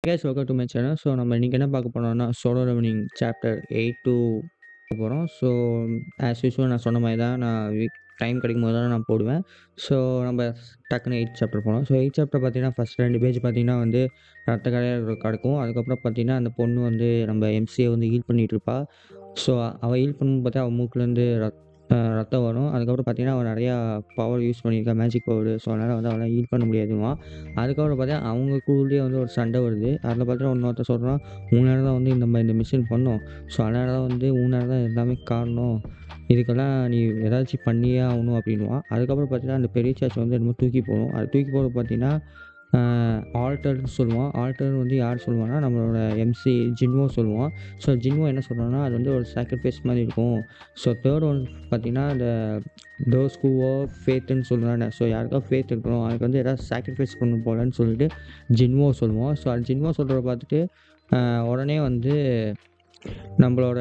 Guys welcome to my channel. So நம்ம இன்றைக்கி என்ன பார்க்க போனோம்னா சோலோ லெவலிங் சாப்டர் 8 to போகிறோம். ஸோ ஆஸ் யூஸ்வல் நான் சொன்ன மாதிரி தான் நான் டைம் கிடைக்கும் போது தான் நான் போடுவேன். ஸோ நம்ம டக்குன்னு 8 சாப்டர் போனோம். ஸோ 8 சாப்டர் பார்த்தீங்கன்னா ஃபஸ்ட் 2 பேஜ் பார்த்தீங்கன்னா வந்து ரத்த கரையாக கிடக்கும். அதுக்கப்புறம் பார்த்தீங்கன்னா அந்த பொண்ணு வந்து நம்ம எம்சியை வந்து ஹீல் பண்ணிகிட்டு இருப்பா. ஸோ அவள் ஹீல் பண்ணும்போது பார்த்தா அவள் மூக்குலேருந்து ரத்தம் வரும். அதுக்கப்புறம் பார்த்தீங்கன்னா அவள் நிறையா பவர் யூஸ் பண்ணியிருக்கா, மேஜிக் பவரு. ஸோ அதனால் வந்து அவளால் ஹீல் பண்ண முடியாதுமா. அதுக்கப்புறம் பார்த்தா அவங்களுக்குள்ளேயே வந்து ஒரு சண்டை வருது. அதில் பார்த்தீங்கன்னா இன்னொருத்தர் சொல்கிறான், உன்னால் தான் வந்து இந்த மிஷின் பண்ணோம். ஸோ அதனால தான் வந்து உன்னால் தான் எல்லாமே காரணம். இதுக்கெல்லாம் நீ ஏதாச்சும் பண்ணியே ஆகணும் அப்படின்னுவான். அதுக்கப்புறம் பார்த்தீங்கன்னா அந்த பெரிய சார்ஜ் வந்து என்னமோ தூக்கி போடும். அது தூக்கி போட பார்த்தீங்கன்னா ஆல்டர்ன்னு சொல்லுவான். ஆல்டர் வந்து யார் சொல்லுவான்னா நம்மளோட எம்சி ஜின்வோ சொல்லுவான். ஸோ ஜின்வோ என்ன சொல்கிறான்னா அது வந்து ஒரு சாக்ரிஃபைஸ் மாதிரி இருக்கும். ஸோ தேர்ட் ஒன் பார்த்தீங்கன்னா இந்த தோஸ் ஹூ ஃபேத்துன்னு சொல்லுவாங்க. ஸோ யாருக்கா ஃபேத் இருக்கணும் அதுக்கு வந்து எதாவது சாக்ரிஃபைஸ் பண்ணணும் போலன்னு சொல்லிட்டு ஜின்வோ சொல்லுவோம். ஸோ அது ஜின்வோ சொல்கிறத பார்த்துட்டு உடனே வந்து நம்மளோட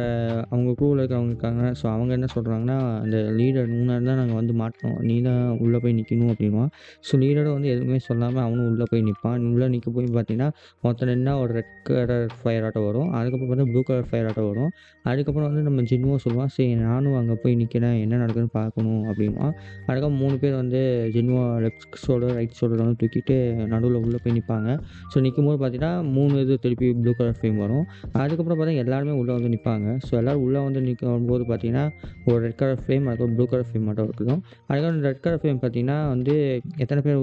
அவங்க குரூவில் இருக்கிறவங்க இருக்காங்க. ஸோ அவங்க என்ன சொல்கிறாங்கன்னா, அந்த லீடர் முன்னாடி தான் நாங்கள் வந்து மாட்டினோம், நீ தான் உள்ளே போய் நிற்கணும் அப்படின்வான். ஸோ லீடரும் வந்து எதுவுமே சொல்லாமல் அவனும் உள்ளே போய் நிற்பான். உள்ளே நிற்க போய் பார்த்தீங்கன்னா மொத்தம் நின்னா ஒரு ரெட் கலர் ஃபயர் ஆட்டம் வரும். அதுக்கப்புறம் பார்த்தா ப்ளூ கலர் ஃபயர் ஆட்டம் வரும். அதுக்கப்புறம் வந்து நம்ம ஜின்வோ சொல்லுவான், சரி நானும் அங்கே போய் நிற்கிறேன், என்ன நடக்குதுன்னு பார்க்கணும் அப்படின்வான். அதுக்கப்புறம் 3 பேர் வந்து ஜின்வோ லெஃப்ட் ஷோல்டர் ரைட் ஷோல்டர் வந்து தூக்கிட்டு நடுவில் உள்ளே போய் நிற்பாங்க. ஸோ நிற்கும்போது பார்த்தீங்கன்னா 3 இது திருப்பி ப்ளூ கலர் ஃப்ளேம் வரும். அதுக்கப்புறம் பார்த்தா எல்லாருமே உள்ளே வந்து நிற்பாங்க. ஸோ எல்லோரும் உள்ளே வந்து நிற்கும்போது பார்த்தீங்கன்னா ஒரு ரெட் கலர் ஃப்ளேம் அதுக்கப்புறம் ப்ளூ கலர் ஃப்ளேம் மட்டும் இருக்கும். அதுக்கப்புறம் ரெட் கலர் ஃப்ளேம் பார்த்தீங்கன்னா வந்து எத்தனை பேர்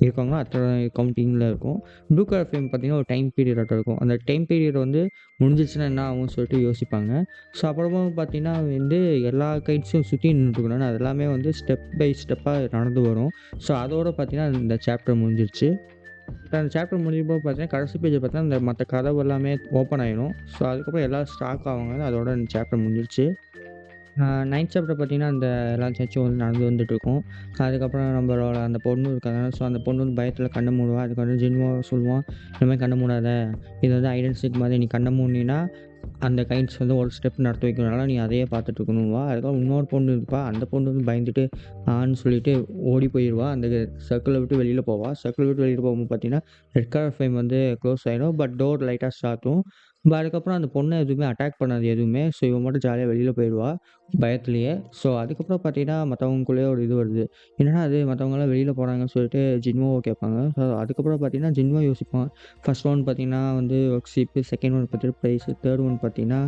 இருக்காங்களோ அத்தனை கவுண்டிங்கில் இருக்கும். ப்ளூ கலர் ஃப்ளேம் பார்த்தீங்கன்னா ஒரு டைம் பீரியட் ஆட்டம் இருக்கும். அந்த டைம் பீரியட் வந்து முடிஞ்சிச்சுன்னா என்ன ஆகும்னு சொல்லிட்டு யோசிப்பாங்க. ஸோ அப்புறமா பார்த்தீங்கன்னா வந்து எல்லா கைட்ஸும் சுற்றி நின்றுட்டுருக்கணும். அது எல்லாமே வந்து ஸ்டெப் பை ஸ்டெப்பாக நடந்து வரும். ஸோ அதோடு பார்த்தீங்கன்னா இந்த சாப்டர் முடிஞ்சிருச்சு. அந்த சாப்டர் முடியும்போது பார்த்தீங்கன்னா கடைசி பேஜை பார்த்தீங்கன்னா இந்த மற்ற கதவு எல்லாமே ஓப்பன் ஆகிடும். ஸோ அதுக்கப்புறம் எல்லோரும் ஸ்டாக் ஆவாங்க. அதோட இந்த சாப்டர் முடிஞ்சிருச்சு. 9th சாப்டர் பார்த்தீங்கன்னா அந்த எல்லா சர்ச்சும் வந்து நடந்து வந்துட்டுருக்கும். அதுக்கப்புறம் நம்மளோட அந்த பொண்ணு இருக்காங்க. ஸோ அந்த பொண்ணு வந்து பயத்தில் கண்ணை மூடுவா. அதுக்கு வந்து ஜின்வோ சொல்லுவான், இந்த மாதிரி கண்ணை மூடாத, இது வந்து ஐடென்டிட்டி மாதிரி, நீ கண்ணை மூடினா அந்த கைண்ட்ஸ் வந்து ஒரு ஸ்டெப் நடத்தி வைக்கிறனால நீ அதையே பார்த்துட்டு இருக்கணும்வா. அதுக்கப்புறம் இன்னொரு பொண்ணு இருப்பா. அந்த பொண்ணு வந்து பயந்துட்டு ஆன்னு சொல்லிட்டு ஓடி போயிடுவா. அந்த சர்க்கிளை விட்டு வெளியில் போவா. சர்க்கிளை விட்டு வெளியில் போகும்போது பார்த்தீங்கன்னா ரெட் கலர் ஃப்ளேம் வந்து க்ளோஸ் ஆகிடும். பட் டோர் லைட்டாக ஸ்டார்ட்டும். அதுக்கப்புறம் அந்த பொண்ணை எதுவுமே அட்டாக் பண்ணாது எதுவுமே. ஸோ இவன் மட்டும் ஜாலியாக வெளியில் போயிடுவா பயத்துலேயே. ஸோ அதுக்கப்புறம் பார்த்தீங்கன்னா மற்றவங்களுக்குள்ளேயே ஒரு இது வருது, என்னன்னா அது மற்றவங்களாம் வெளியில் போகிறாங்கன்னு சொல்லிட்டு ஜின்வோவை கேட்பாங்க. ஸோ அதுக்கப்புறம் பார்த்தீங்கன்னா ஜின்வோ யோசிப்பான். ஃபர்ஸ்ட் ஒன் பார்த்தீங்கன்னா வந்து ஒர்க் ஷிப்பு, செகண்ட் ஒன் பார்த்தீங்கன்னா ப்ரைஸு, தேர்ட் ஒன் பார்த்தீங்கன்னா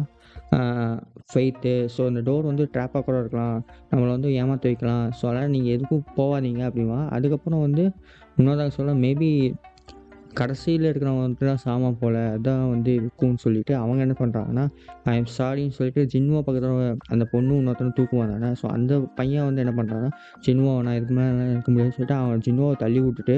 ஃபெய்த்து. ஸோ இந்த டோர் வந்து ட்ராப்பாக கூட இருக்கலாம், நம்மளை வந்து ஏமாற்ற வைக்கலாம். ஸோ அதனால் நீங்கள் எதுக்கும் போகாதீங்க அப்படின்வான். அதுக்கப்புறம் வந்து இன்னொரு சொல்ல மேபி கடைசியில் இருக்கிறவங்க வந்துட்டு தான் சாமா போல் அதான் வந்து இருக்கும்னு சொல்லிட்டு அவங்க என்ன பண்ணுறாங்கன்னா ஐ எம் சாரின்னு சொல்லிட்டு ஜின்வோ பக்கத்தில் அந்த பொண்ணு இன்னொருத்தனை தூக்குவான் தானே. ஸோ அந்த பையன் வந்து என்ன பண்ணுறான்னா ஜின்வோ நான் இதுக்கு மேலே இருக்க முடியாதுன்னு சொல்லிட்டு அவன் ஜின்வோவை தள்ளி விட்டுட்டு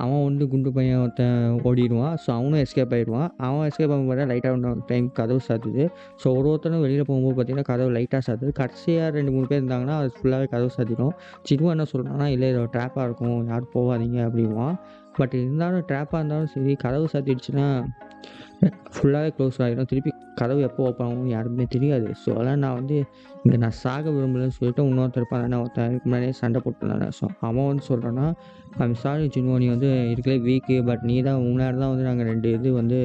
அவன் வந்து குண்டு பையன் ஒருத்தன் ஓடிடுவான். ஸோ அவனும் எஸ்கேப் ஆகிடுவான். அவன் எஸ்கேப் ஆகும் பார்த்தா லைட்டாக இன்னொரு டைம் கதவு சாத்துது. ஸோ ஒருத்தனும் வெளியில் போகும்போது பார்த்தீங்கன்னா கதவு லைட்டாக சாத்துது. கடைசியாக 2-3 பேர் இருந்தாங்கன்னா அது ஃபுல்லாகவே கதவு சாத்திடும். ஜின்வோ என்ன சொல்கிறான்னா, இல்லை இது ஒரு ட்ராப்பாக இருக்கும், யாரும் போகாதீங்க அப்படின்வான். பட் இருந்தாலும் ட்ராப்பாக இருந்தாலும் சரி கதவு சாத்திடுச்சுன்னா ஃபுல்லாகவே க்ளோஸ் ஆகிடும். திருப்பி கதவு எப்போ ஓப்பன் ஆகும் யாருக்குமே தெரியாது. ஸோ அதனால் நான் வந்து இங்கே நான் சாக விரும்பலன்னு சொல்லிட்டு இன்னொருத்தர் இருப்பான் தானே, ஒருத்தன் இதுக்கு முன்னாடியே சண்டை போட்டுருந்தானே. ஸோ அவன் வந்து சொல்கிறான்னா, ஐ எம் சாரி ஜின்வோ, நீ வந்து இருக்கலே வீக்கு, பட் நீ தான் முன்னாடி தான் வந்து நாங்கள் 2 இது வந்து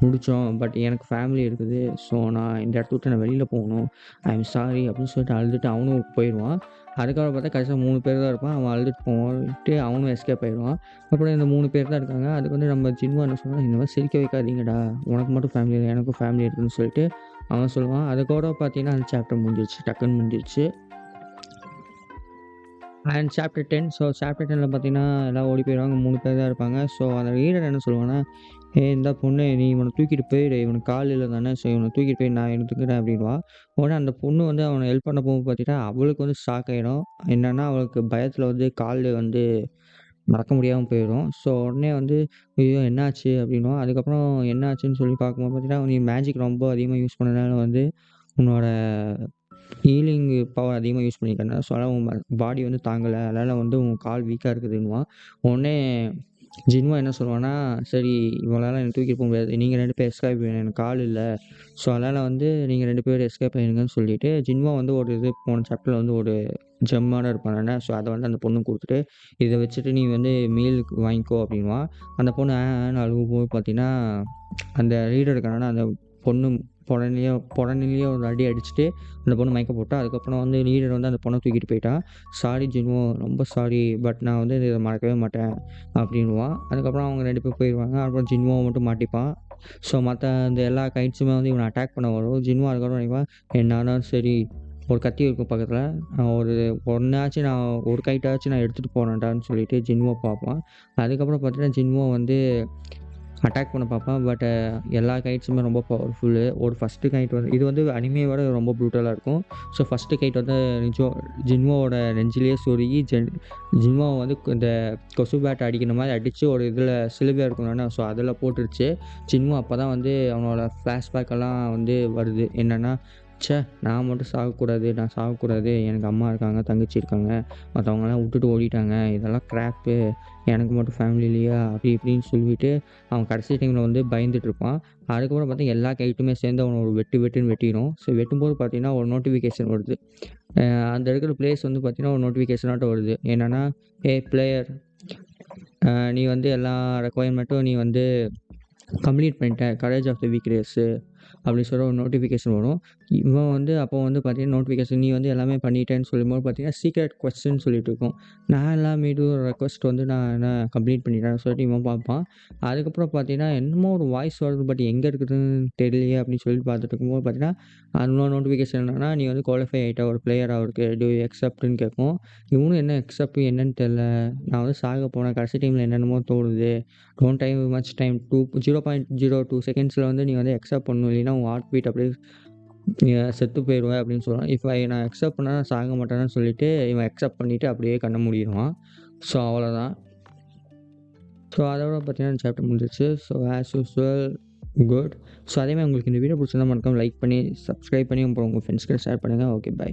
முடித்தோம். பட் எனக்கு ஃபேமிலி இருக்குது. ஸோ நான் இந்த இடத்த விட்டு நான் வெளியில் போகணும், ஐ எம் சாரி அப்படின்னு சொல்லிட்டு அழுதுட்டு அவனும் போயிடுவான். அதுக்கப்புறம் பார்த்தா கடைசியாக 3 பேர் தான் இருப்பான். அவன் அழுதுட்டு போவான்ட்டு அவனும் எஸ்கேப் ஆகிடுவான். அப்புறம் இந்த 3 பேர் தான் இருக்காங்க. அதுக்கு வந்து நம்ம ஜின்வோ என்ன சொல்லுவான், இந்த மாதிரி சிரிக்க வைக்காதீங்கடா, உனக்கு மட்டும் ஃபேமிலி இல்லை எனக்கும் ஃபேமிலி இருக்குதுன்னு சொல்லிட்டு அவன் சொல்லுவான். அதுக்கூட பார்த்தீங்கன்னா அந்த சாப்டர் முடிஞ்சிருச்சு, டக்குன்னு முடிஞ்சிருச்சு. And chapter 10. ஸோ சாப்டர் 10ல் பார்த்தீங்கன்னா எல்லாம் ஓடி போயிடுவாங்க. 3 பேர் தான் இருப்பாங்க. ஸோ அந்த லீடர் என்ன சொல்லுவாங்கன்னா, இந்த பொண்ணு நீ இவனை தூக்கிட்டு போயிடு, இவனுக்கு கால் இல்லை தானே, ஸோ இவனை தூக்கிட்டு போய் நான் எடுத்துக்கிறேன் அப்படின்வா. உடனே அந்த பொண்ணு வந்து அவனை ஹெல்ப் பண்ண போகும்போது பார்த்தீங்கன்னா அவளுக்கு வந்து ஷாக் ஆகிடும். என்னென்னா அவளுக்கு பயத்தில் வந்து கால் வந்து மறக்க முடியாமல் போயிடும். ஸோ உடனே வந்து ஐயோ என்னாச்சு அப்படின்னும். அதுக்கப்புறம் என்ன ஆச்சுன்னு சொல்லி பார்க்கும்போது பார்த்தீங்கன்னா நீ மேஜிக் ரொம்ப அதிகமாக யூஸ் பண்ணனால வந்து உன்னோட ஹீலிங் பவர் அதிகமாக யூஸ் பண்ணிக்கிறேன். ஸோ அதனால் உன் பாடி வந்து தாங்கலை, அதனால் வந்து உன் கால் வீக்காக இருக்குதுன்னுவான். உடனே ஜின்வோ என்ன சொல்லுவான்னா, சரி இவங்களால எனக்கு தூக்கிட்டு போக முடியாது, நீங்கள் 2 பேர் எஸ்கேப் ஆகிடுங்க, எனக்கு கால் இல்லை. ஸோ அதனால் வந்து நீங்கள் 2 பேர் எஸ்கேப் ஆகிடுங்கன்னு சொல்லிவிட்டு ஜின்வோ வந்து ஒரு இது போன சாப்டரில் வந்து ஒரு ஜெம்மோட இருப்பான். ஸோ அத வந்து அந்த பொண்ணுக்கு குடுத்துட்டு, இத வச்சுட்டு நீ வந்து மீலுக்கு வாங்கிக்கோ அப்படின்னுவான். அந்த பொண்ணு ஆன்னு அழுகும்போது பார்த்தீங்கன்னா, அந்த ரீடர் இருக்கானா அந்த பொண்ணு பொடனிலேயே ஒரு அடி அடிச்சுட்டு, அந்த பொண்ணு மயக்கம் போட்டா. அதுக்கப்புறம் வந்து ரீடர் வந்து அந்த பொண்ண தூக்கிட்டு போயிட்டான். "சாரி ஜின்வோ, ரொம்ப சாரி. பட் நான் வந்து இத மறக்கவே மாட்டேன்" அப்படின்னுவான். அதுக்கப்புறம் அவங்க 2 பேரும் போயிருவாங்க. அப்புறம் ஜின்வோ மட்டும் மாட்டிப்பான். ஸோ மத்த அந்த எல்லா கைட்ஸுமே வந்து இவன அட்டாக் பண்ண வரும். ஜின்வோ அதுக்கப்புறம் நினைப்பான், என்னானாலும் சரி ஒரு கத்தி இருக்கும் பக்கத்துல. ஒரு ஒண்ணாச்சும் நான் ஒரு கைட்டாச்சும் நான் எடுத்துட்டு போறேன்டான்னு சொல்லிட்டு ஜின்வோ பார்ப்பான். அதுக்கப்புறம் பார்த்தீங்கன்னா, ஜின்வோ வந்து அட்டாக் பண்ண பார்ப்பான். பட் எல்லா கைட்ஸுமே ரொம்ப பவர்ஃபுல்லு. ஒரு ஃபர்ஸ்ட்டு கைட் வந்து இது வந்து அனிமே விட ரொம்ப ப்ரூட்டலா இருக்கும். ஸோ ஃபர்ஸ்ட்டு கைட் வந்து ஜின்வோவோட நெஞ்சிலேயே சொருகி ஜின்வோவ வந்து இந்த கொசு பேட் அடிக்கிற மாரி அடிச்சு ஒரு இதில சிலுவை இருக்கும் தானே, ஸோ அதில போட்டுருச்சு. ஜின்வோ அப்ப தான் வந்து அவனோட ஃப்ளாஷ்பேக்கெல்லாம் வந்து வருது. என்னன்னா, ச்சே! நான் மட்டும் சாகக்கூடாது, நான் சாகக்கூடாது. எனக்கு அம்மா இருக்காங்க, தங்கச்சி இருக்காங்க. மத்தவங்கலாம் விட்டுட்டு ஓடிட்டாங்க. இதெல்லாம் கிராப்பு. எனக்கு மட்டும் ஃபேமிலி இல்லையா? அப்படி இப்படின்னு சொல்லிட்டு அவன் கடைசி டைம்ல வந்து பயந்துட்டு இருப்பான். அதுக்கப்புறம் பார்த்தா எல்லா கைட்டுமே சேர்ந்து அவன ஒரு வெட்டுன்னு வெட்டிரும். ஸோ வெட்டும்போது பார்த்தீங்கன்னா, ஒரு நோட்டிஃபிகேஷன் வருது. அ அந்த இருக்கிற பிளேஸ் வந்து பார்த்தீங்கன்னா, ஒரு நோட்டிஃபிகேஷனாட்டம் வருது. என்னன்னா, "ஏய் பிளேயர், நீ வந்து எல்லா ரெக்வயர்மெண்ட்டும் நீ வந்து கம்ப்ளீட் பண்ணிட்ட. Courage of the week race" அப்படின்னு சொல்லி ஒரு நோட்டிஃபிகேஷன் வரும். இவன் வந்து அப்போ வந்து பார்த்தீங்கன்னா, நோட்டிஃபிகேஷன் நீ வந்து எல்லாமே பண்ணிட்டேன்னு சொல்லும்போது பார்த்தீங்கன்னா, சீக்ரெட் கொஸ்டின் சொல்லிட்டு இருக்கும். நான் எல்லாமேட்டு ஒரு ரெக்வெஸ்ட் வந்து நான் என்ன கம்ப்ளீட் பண்ணிட்டேன்னு சொல்லிட்டு இவன் பார்ப்பான். அதுக்கப்புறம் பார்த்தீங்கன்னா, என்னமோ ஒரு வாய்ஸ் வருது. பட் எங்கே இருக்குதுன்னு தெரியலையே அப்படின்னு சொல்லிட்டு பார்த்துட்டு இருக்கும்போது பார்த்தீங்கன்னா, இன்னொரு நோட்டிஃபிகேஷன் என்னன்னா, நீ வந்து குவாலிஃபை ஆயிட்ட ஒரு பிளேயர் ஆவறக்கு. டூ யூ அக்செப்ட்ன்னு கேட்கும். இவனும் என்ன அக்செப்ட் என்னன்னு தெரியல. நான் வந்து சாக போனேன். கடைசி டைம்ல என்னென்னமோ தோணுது. டோன்ட் டைம் மச் டைம் 0.02 செகண்ட்ஸில வந்து நீ வந்து அக்செப்ட் பண்ணணும். இல்லைன்னா உன் ஹார்ட் பீட் அப்படியே செத்து போயிருவ அப்படின்னு சொல்லுவான். நான் அக்செப்ட் பண்ணா நான் சாக மாட்டேன்னு சொல்லிட்டு, இவன் அக்செப்ட் பண்ணிட்டு அப்படியே கண்ண மூடிருவான். ஸோ அவ்வளோதான். ஸோ அதோட பார்த்தீங்கன்னா சாப்டர் முடிஞ்சிருச்சு. So as usual good. So அதேமாதிரி உங்களுக்கு இந்த வீடியோ பிடிச்சிருந்தா மறக்காம லைக் பண்ணி, சப்ஸ்கிரைப் பண்ணி அப்புறம் உங்கள் ஃப்ரெண்ட்ஸ்க்கு ஷேர் பண்ணுங்கள். Okay, by.